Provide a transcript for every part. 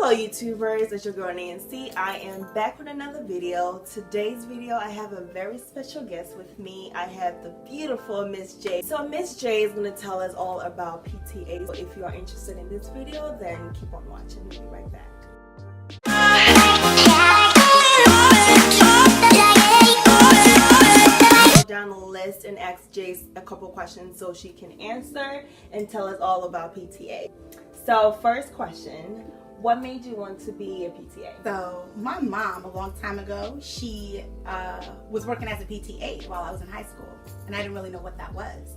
Hello YouTubers, it's your girl Nancy. I am back with another video. Today's video I have a very special guest with me. I have the beautiful Miss J. So Miss J is going to tell us all about PTA. So if you are interested in this video, then keep on watching. We'll be right back. Down the list and ask Jay a couple questions so she can answer and tell us all about PTA. So first question, what made you want to be a PTA? So my mom, a long time ago, she was working as a PTA while I was in high school, and I didn't really know what that was.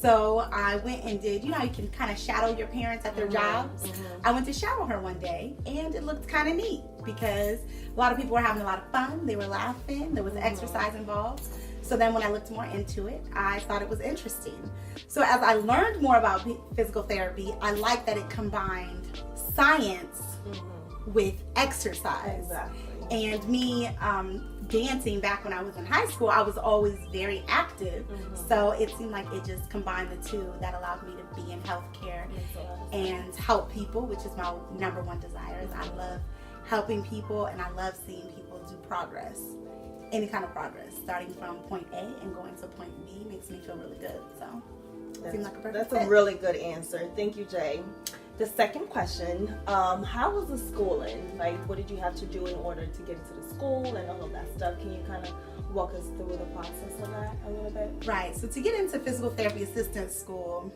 So I went and did, you know, you can kind of shadow your parents at their jobs. I went to shadow her one day, and it looked kind of neat because a lot of people were having a lot of fun. They were laughing. There was exercise involved. So then when I looked more into it, I thought it was interesting. So as I learned more about physical therapy, I liked that it combined science with exercise. Exactly. And me dancing back when I was in high school, I was always very active. So it seemed like it just combined the two that allowed me to be in healthcare and help people, which is my number one desire. Is I love helping people, and I love seeing people do progress. Any kind of progress, starting from point A and going to point B makes me feel really good. So it seemed like a perfect fit. A really good answer. Thank you, Jay. The second question, how was the schooling? Like, what did you have to do in order to get into the school and all of that stuff? Can you kind of walk us through the process of that a little bit? Right. So to get into physical therapy assistant school,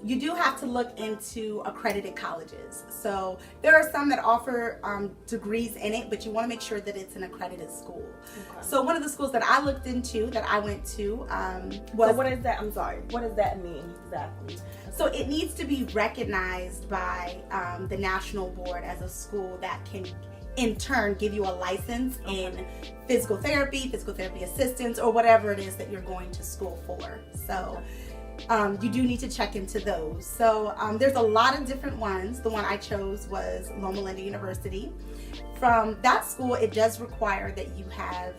you do have to look into accredited colleges. So there are some that offer degrees in it, but you want to make sure that it's an accredited school. Okay. So one of the schools that I looked into, that I went to, was... So what is that? I'm sorry. What does that mean exactly? So it needs to be recognized by the national board as a school that can in turn give you a license in physical therapy assistance, or whatever it is that you're going to school for. So you do need to check into those. So there's a lot of different ones. The one I chose was Loma Linda University. From that school, it does require that you have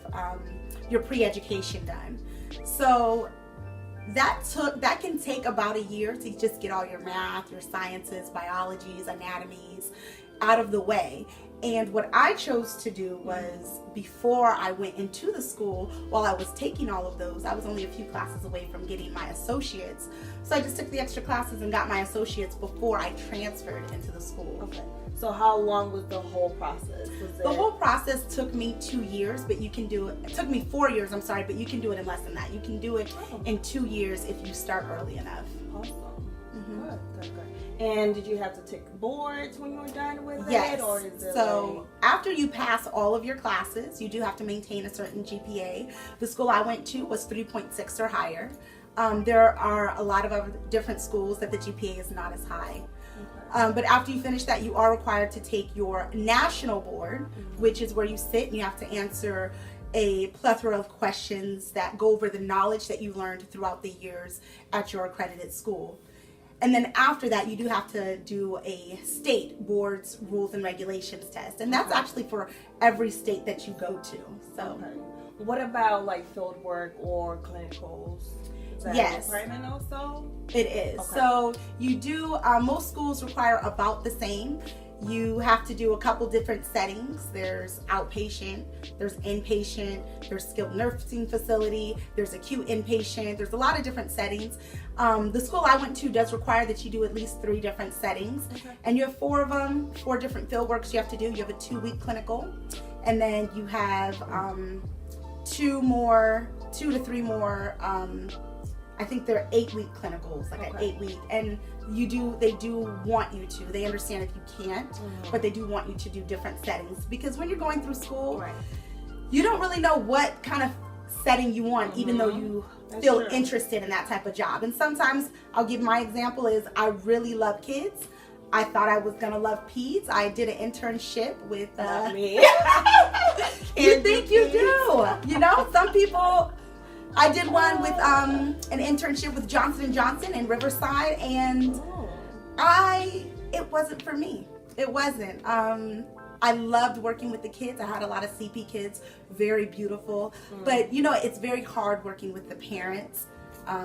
your pre-education done. So that can take about a year to just get all your math, your sciences, biologies, anatomies out of the way. And what I chose to do was, before I went into the school, while I was taking all of those, I was only a few classes away from getting my associates. So I just took the extra classes and got my associates before I transferred into the school. Okay. So how long was the whole process? The whole process took me 2 years, but you can do it. It took me 4 years, I'm sorry, but you can do it in less than that. You can do it in 2 years if you start early enough. Awesome. Good. And did you have to take boards when you were done with yes. it? Or is it so after you pass all of your classes, you do have to maintain a certain GPA. The school I went to was 3.6 or higher. There are a lot of other different schools that the GPA is not as high. But after you finish that, you are required to take your national board, which is where you sit and you have to answer a plethora of questions that go over the knowledge that you learned throughout the years at your accredited school. And then after that, you do have to do a state board's rules and regulations test. And that's actually for every state that you go to. So, what about like field work or clinicals? Is that a requirement also? It is. Okay. So you do, most schools require about the same. You have to do a couple different settings. There's outpatient, there's inpatient, there's skilled nursing facility, there's acute inpatient, there's a lot of different settings. The school I went to does require that you do at least 3 different settings. And you have 4 of them, 4 different field works you have to do. You have a 2-week clinical, and then you have 2 to 3 more, I think they're 8-week clinicals, like an 8-week, and they do want you to. They understand if you can't, but they do want you to do different settings, because when you're going through school, you don't really know what kind of setting you want, even though you feel interested in that type of job. And sometimes, I'll give my example is, I really love kids. I thought I was gonna love peds. I did an internship with me. You think you do? You know, some people. I did one with an internship with Johnson & Johnson in Riverside, and it wasn't for me. It wasn't. I loved working with the kids. I had a lot of CP kids, very beautiful. But you know, it's very hard working with the parents.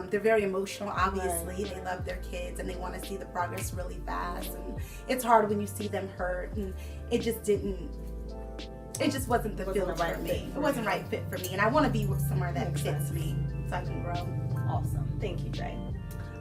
They're very emotional, obviously. Right. They love their kids and they want to see the progress really fast. And it's hard when you see them hurt, and it just wasn't the field for me. It wasn't the right fit for me. And I want to be somewhere that fits me so I can grow. Awesome. Thank you, Jay.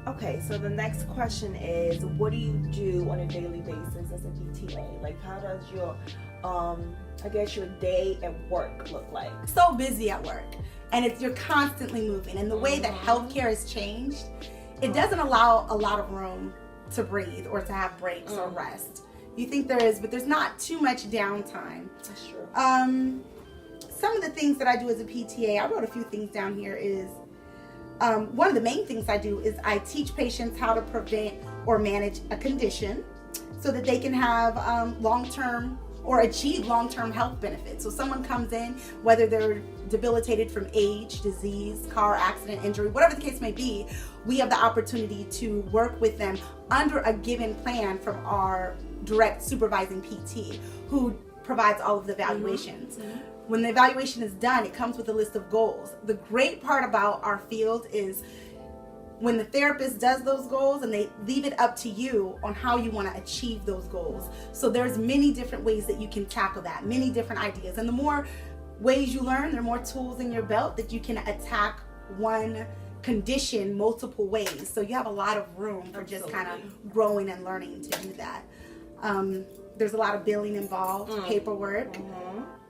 Okay, so the next question is, what do you do on a daily basis as a PTA? Like, how does your, I guess your day at work look like? So busy at work, and you're constantly moving. And the way that healthcare has changed, it doesn't allow a lot of room to breathe or to have breaks or rest. You think there is, but there's not too much downtime. That's true. Some of the things that I do as a PTA, I wrote a few things down here, is one of the main things I do is I teach patients how to prevent or manage a condition so that they can have long-term or achieve long-term health benefits. So someone comes in, whether they're debilitated from age, disease, car accident, injury, whatever the case may be, we have the opportunity to work with them under a given plan from our direct supervising PT, who provides all of the evaluations. When the evaluation is done, it comes with a list of goals. The great part about our field is when the therapist does those goals, and they leave it up to you on how you want to achieve those goals. So there's many different ways that you can tackle that, many different ideas. And the more ways you learn, there are more tools in your belt that you can attack one condition multiple ways. So you have a lot of room for just kind of growing and learning to do that. There's a lot of billing involved, paperwork.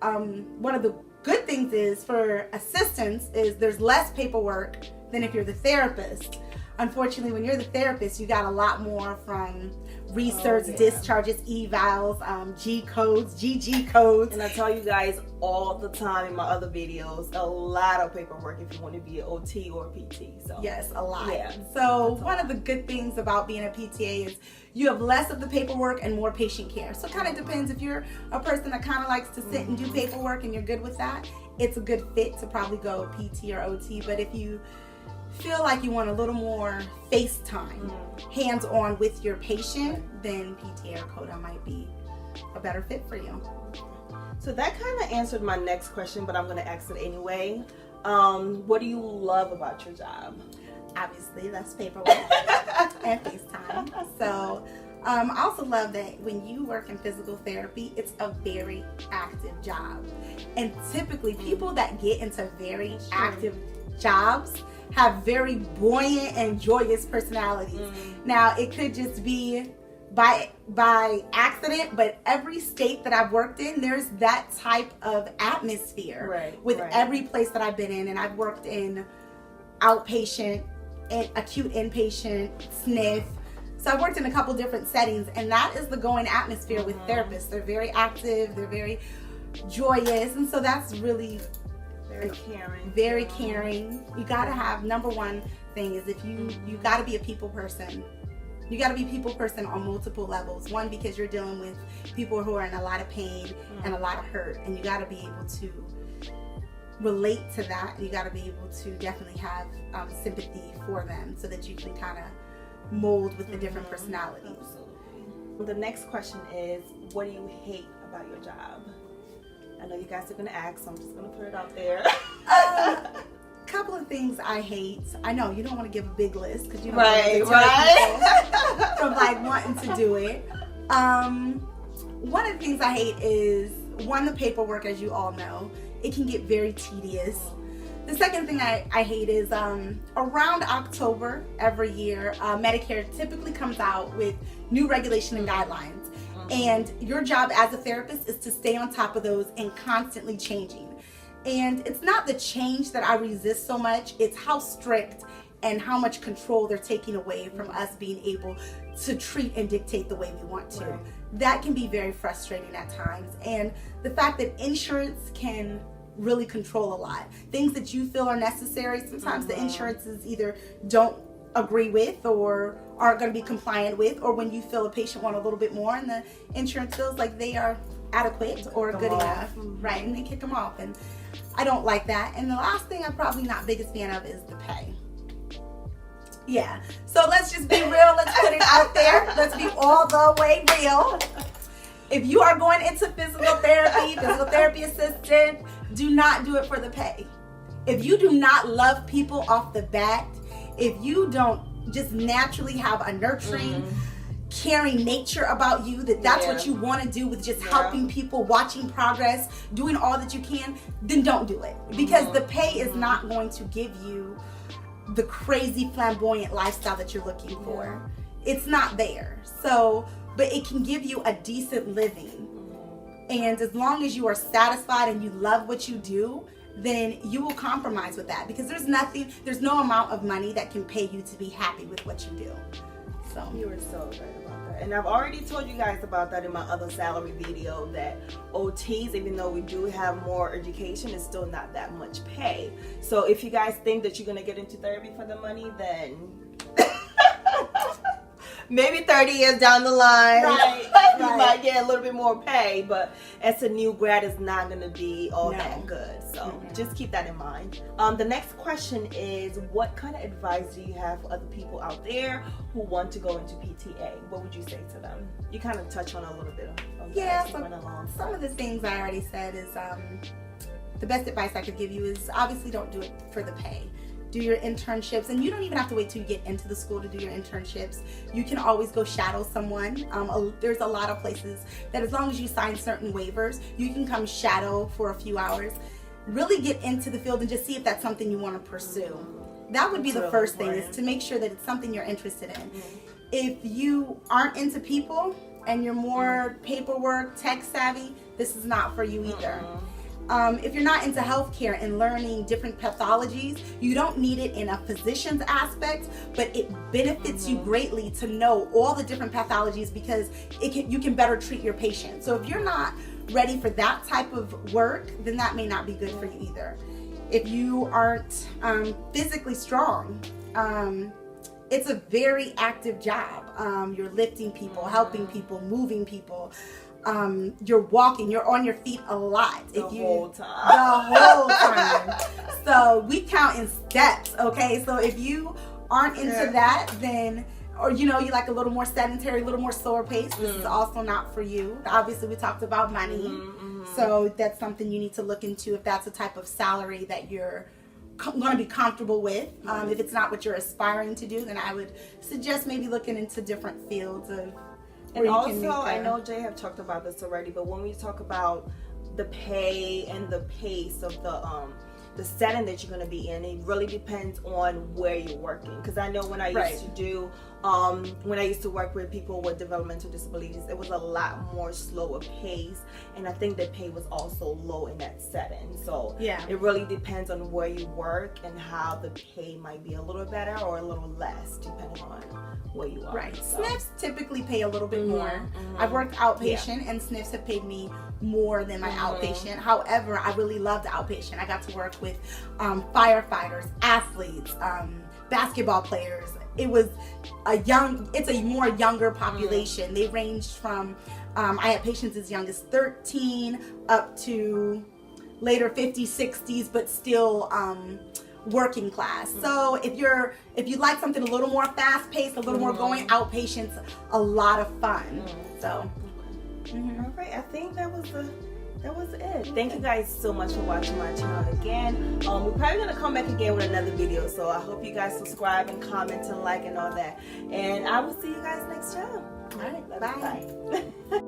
One of the good things is for assistants is there's less paperwork than if you're the therapist. Unfortunately, when you're the therapist, you got a lot more from research, discharges, evals, G codes, GG codes. And I tell you guys all the time in my other videos, a lot of paperwork if you want to be an OT or a PT. So yes, a lot. Yeah, so one of the good things about being a PTA is you have less of the paperwork and more patient care. So it kind of depends. If you're a person that kind of likes to sit and do paperwork and you're good with that, it's a good fit to probably go PT or OT. But if you feel like you want a little more face time, hands-on with your patient, then PTA or CODA might be a better fit for you. So that kind of answered my next question, but I'm going to ask it anyway. What do you love about your job? Obviously, less paperwork and face time. So I also love that when you work in physical therapy, it's a very active job. And typically, people that get into very active jobs have very buoyant and joyous personalities. Now, it could just be by accident, but every state that I've worked in, there's that type of atmosphere with every place that I've been in. And I've worked in outpatient, and acute inpatient, SNF. So I've worked in a couple different settings, and that is the going atmosphere with therapists. They're very active, they're very joyous, and so that's really very caring. You gotta have, number one thing is, if you gotta be a people person. You gotta be a people person on multiple levels. One, because you're dealing with people who are in a lot of pain and a lot of hurt, and you gotta be able to relate to that. You got to be able to definitely have sympathy for them so that you can kind of mold with the different personalities. Absolutely. The next question is, what do you hate about your job? I know you guys are going to ask, so I'm just going to put it out there. Couple of things I hate. I know you don't want to give a big list because you don't want to from like wanting to do it. One of the things I hate is, one, the paperwork, as you all know. It can get very tedious. The second thing I hate is around October every year, Medicare typically comes out with new regulation and guidelines. And your job as a therapist is to stay on top of those and constantly changing. And it's not the change that I resist so much, it's how strict and how much control they're taking away from us being able to treat and dictate the way we want to. That can be very frustrating at times. And the fact that insurance can really control a lot. Things that you feel are necessary, sometimes the insurances either don't agree with or aren't going to be compliant with, or when you feel a patient want a little bit more and the insurance feels like they are adequate or good enough, right, and they kick them off. And I don't like that. And the last thing I'm probably not biggest fan of is the pay. Yeah, so let's just be real. Let's put it out there. Let's be all the way real. If you are going into physical therapy assistant, do not do it for the pay. If you do not love people off the bat, if you don't just naturally have a nurturing, caring nature about you, that's what you want to do with just helping people, watching progress, doing all that you can, then don't do it. Because the pay is not going to give you the crazy flamboyant lifestyle that you're looking for. It's not there. So, but it can give you a decent living. And as long as you are satisfied and you love what you do, then you will compromise with that, because there's no amount of money that can pay you to be happy with what you do. So you were so right about that. And I've already told you guys about that in my other salary video, that OTs, even though we do have more education, it's still not that much pay. So if you guys think that you're going to get into therapy for the money, then maybe 30 years down the line, you might get a little bit more pay, but as a new grad, it's not going to be all that good. So just keep that in mind. The next question is, what kind of advice do you have for other people out there who want to go into PTA? What would you say to them? You kind of touch on a little bit of that. Some of the things I already said is the best advice I could give you is obviously don't do it for the pay. Do your internships, and you don't even have to wait till you get into the school to do your internships. You can always go shadow someone. There's a lot of places that as long as you sign certain waivers, you can come shadow for a few hours. Really get into the field and just see if that's something you want to pursue. That would be the first thing, is to make sure that it's something you're interested in. If you aren't into people and you're more paperwork, tech savvy, this is not for you either. If you're not into healthcare and learning different pathologies, you don't need it in a physician's aspect, but it benefits you greatly to know all the different pathologies, because you can better treat your patient. So if you're not ready for that type of work, then that may not be good for you either. If you aren't physically strong, it's a very active job. You're lifting people, helping people, moving people. You're walking, you're on your feet a lot. The whole time. So we count in steps, okay? So if you aren't into that, then, or you like a little more sedentary, a little more slower pace, this is also not for you. Obviously, we talked about money. So that's something you need to look into, if that's a type of salary that you're going to be comfortable with. If it's not what you're aspiring to do, then I would suggest maybe looking into different fields of. And also, I know Jay have talked about this already, but when we talk about the pay and the pace of the setting that you're going to be in, it really depends on where you're working. Because I know when I used to do, when I used to work with people with developmental disabilities, it was a lot more slower pace, and I think the pay was also low in that setting. So it really depends on where you work and how the pay might be a little better or a little less, depending on where you are. Right. So. SNFs typically pay a little bit more. I've worked outpatient, and SNFs have paid me more than my outpatient. However, I really loved outpatient. I got to work with firefighters, athletes, basketball players. It's a more younger population. They ranged from, I had patients as young as 13 up to later 50s, 60s, but still working class. So if you like something a little more fast paced, a little more going, outpatient's a lot of fun. So all right, I think that was it. Thank you guys so much for watching my channel again. We're probably gonna come back again with another video, so I hope you guys subscribe and comment and like and all that, and I will see you guys next time. All right, bye.